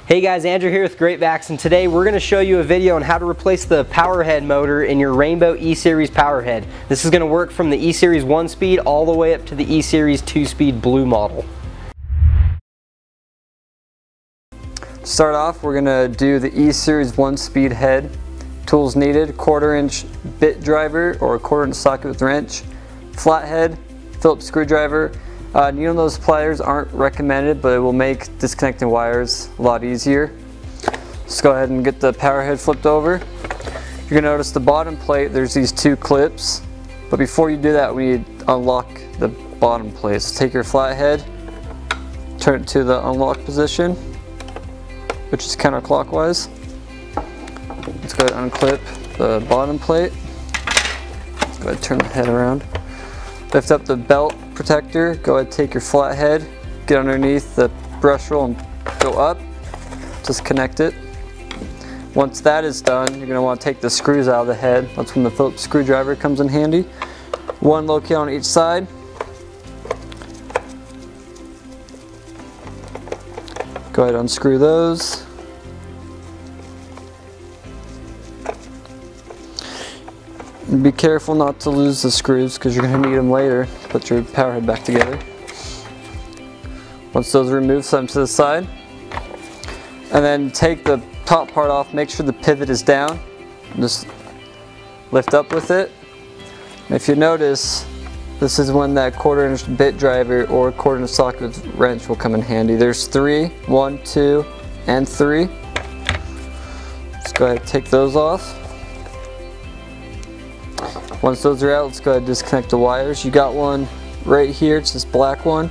Hey guys, Andrew here with GreatVax, and today we're going to show you a video on how to replace the power head motor in your Rainbow E-Series power head. This is going to work from the E-Series 1-speed all the way up to the E-Series 2-speed blue model. To start off, we're going to do the E-Series 1-speed head. Tools needed: 1/4 inch bit driver or a 1/4 inch socket with wrench, flathead, Phillips screwdriver. Needle nose pliers aren't recommended, but it will make disconnecting wires a lot easier. Let's go ahead and get the power head flipped over. You're going to notice the bottom plate, there's these two clips, but before you do that we need to unlock the bottom plate. So take your flathead, turn it to the unlock position, which is counterclockwise. Let's go ahead and unclip the bottom plate. Go ahead and turn the head around. Lift up the belt protector, go ahead and take your flathead, get underneath the brush roll and go up, disconnect it. Once that is done, you're going to want to take the screws out of the head. That's when the Phillips screwdriver comes in handy. One located on each side. Go ahead and unscrew those. And be careful not to lose the screws because you're going to need them later to put your power head back together. Once those are removed, set them to the side. And then take the top part off, make sure the pivot is down. Just lift up with it. And if you notice, this is when that 1/4 inch bit driver or 1/4 inch socket with wrench will come in handy. There's 3, 1, 2, and 3. Let's go ahead and take those off. Once those are out, let's go ahead and disconnect the wires. You got one right here, it's this black one.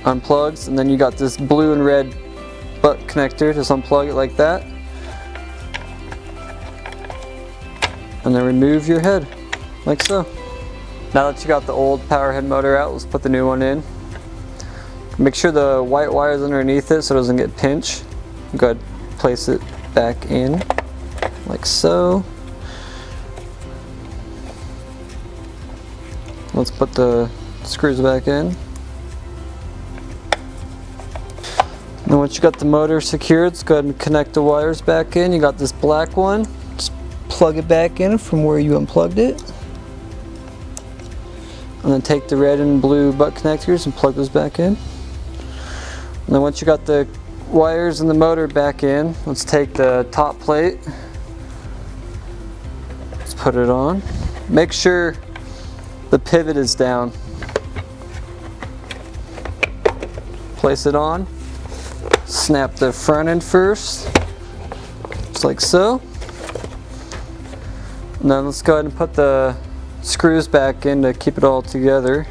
Unplugs, and then you got this blue and red butt connector. Just unplug it like that. And then remove your head, like so. Now that you got the old power head motor out, let's put the new one in. Make sure the white wire is underneath it so it doesn't get pinched. Go ahead and place it back in, like so. Let's put the screws back in. And once you got the motor secured, let's go ahead and connect the wires back in. You got this black one. Just plug it back in from where you unplugged it. And then take the red and blue butt connectors and plug those back in. And then once you got the wires and the motor back in, let's take the top plate. Let's put it on. Make sure the pivot is down. Place it on. Snap the front end first, just like so. And then let's go ahead and put the screws back in to keep it all together.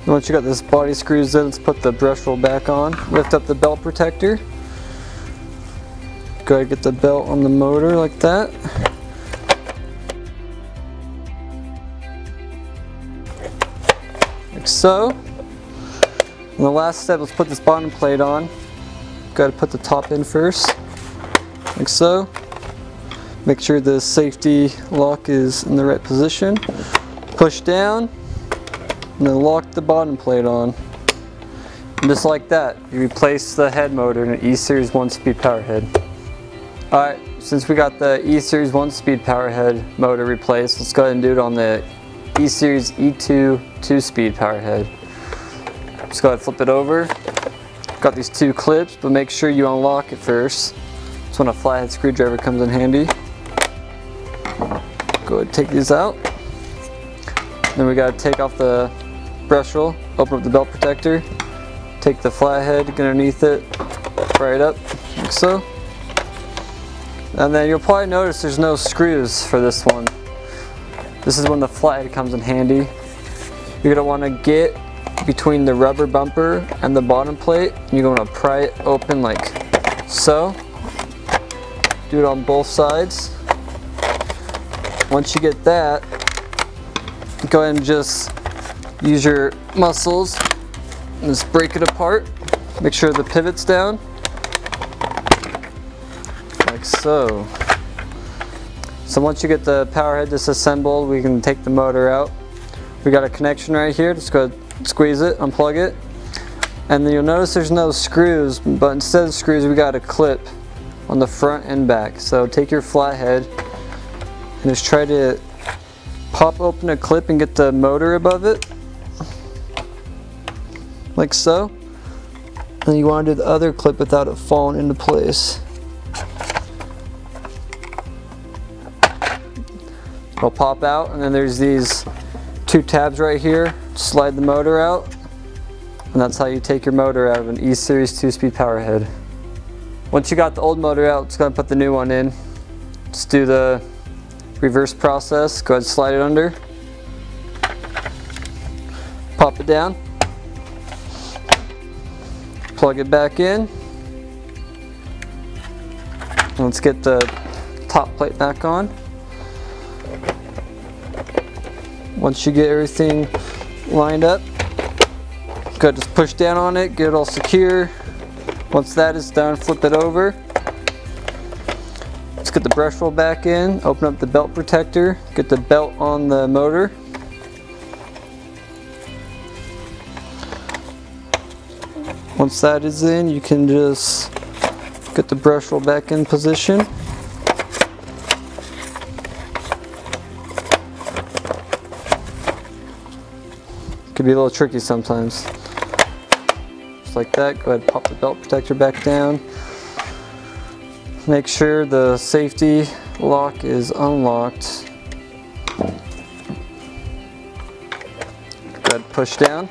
Once you got this body screws in, let's put the brush roll back on. Lift up the belt protector. Go ahead and get the belt on the motor like that. Like so. And the last step, let's put this bottom plate on. Go ahead and put the top in first. Like so. Make sure the safety lock is in the right position. Push down. And then lock the bottom plate on. And just like that, you replace the head motor in an E-Series 1-speed power head. Alright, since we got the E-Series 1-speed power head motor replaced, let's go ahead and do it on the E-Series E2 2-speed power head. Just go ahead and flip it over. Got these two clips, but make sure you unlock it first. That's when a flathead screwdriver comes in handy. Go ahead and take these out. Then we got to take off the brush roll, open up the belt protector, take the flathead, get underneath it, pry it up, like so. And then you'll probably notice there's no screws for this one. This is when the flathead comes in handy. You're going to want to get between the rubber bumper and the bottom plate, and you're going to pry it open like so. Do it on both sides. Once you get that, go ahead and just use your muscles Let's break it apart. Make sure the pivot's down. Like so. So once you get the power head disassembled, we can take the motor out. We got a connection right here. Just go squeeze it, unplug it. And then you'll notice there's no screws, but instead of screws, we got a clip on the front and back. So take your flathead and just try to pop open a clip and get the motor above it. Like so. And you want to do the other clip without it falling into place. It'll pop out, and then there's these two tabs right here. Slide the motor out, and that's how you take your motor out of an E-Series 2-speed power head. Once you got the old motor out, it's going to put the new one in. Just do the reverse process. Go ahead and slide it under. Pop it down. Plug it back in. Let's get the top plate back on. Once you get everything lined up, go ahead, just push down on it, get it all secure. Once that is done, flip it over. Let's get the brush roll back in, open up the belt protector, get the belt on the motor. Once that is in, you can just get the brush roll back in position. Could be a little tricky sometimes. Just like that, go ahead and pop the belt protector back down. Make sure the safety lock is unlocked. Go ahead and push down,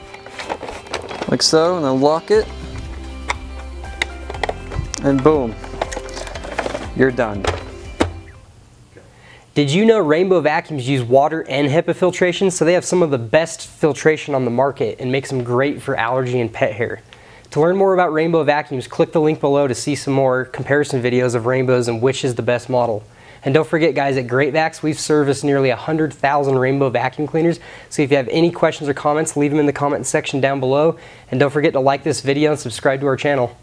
like so, and then lock it. And boom, you're done. Did you know Rainbow vacuums use water and HEPA filtration? So they have some of the best filtration on the market and makes them great for allergy and pet hair. To learn more about Rainbow vacuums, click the link below to see some more comparison videos of Rainbows and which is the best model. And don't forget guys, at Great Vacs, we've serviced nearly 100,000 Rainbow vacuum cleaners. So if you have any questions or comments, leave them in the comment section down below. And don't forget to like this video and subscribe to our channel.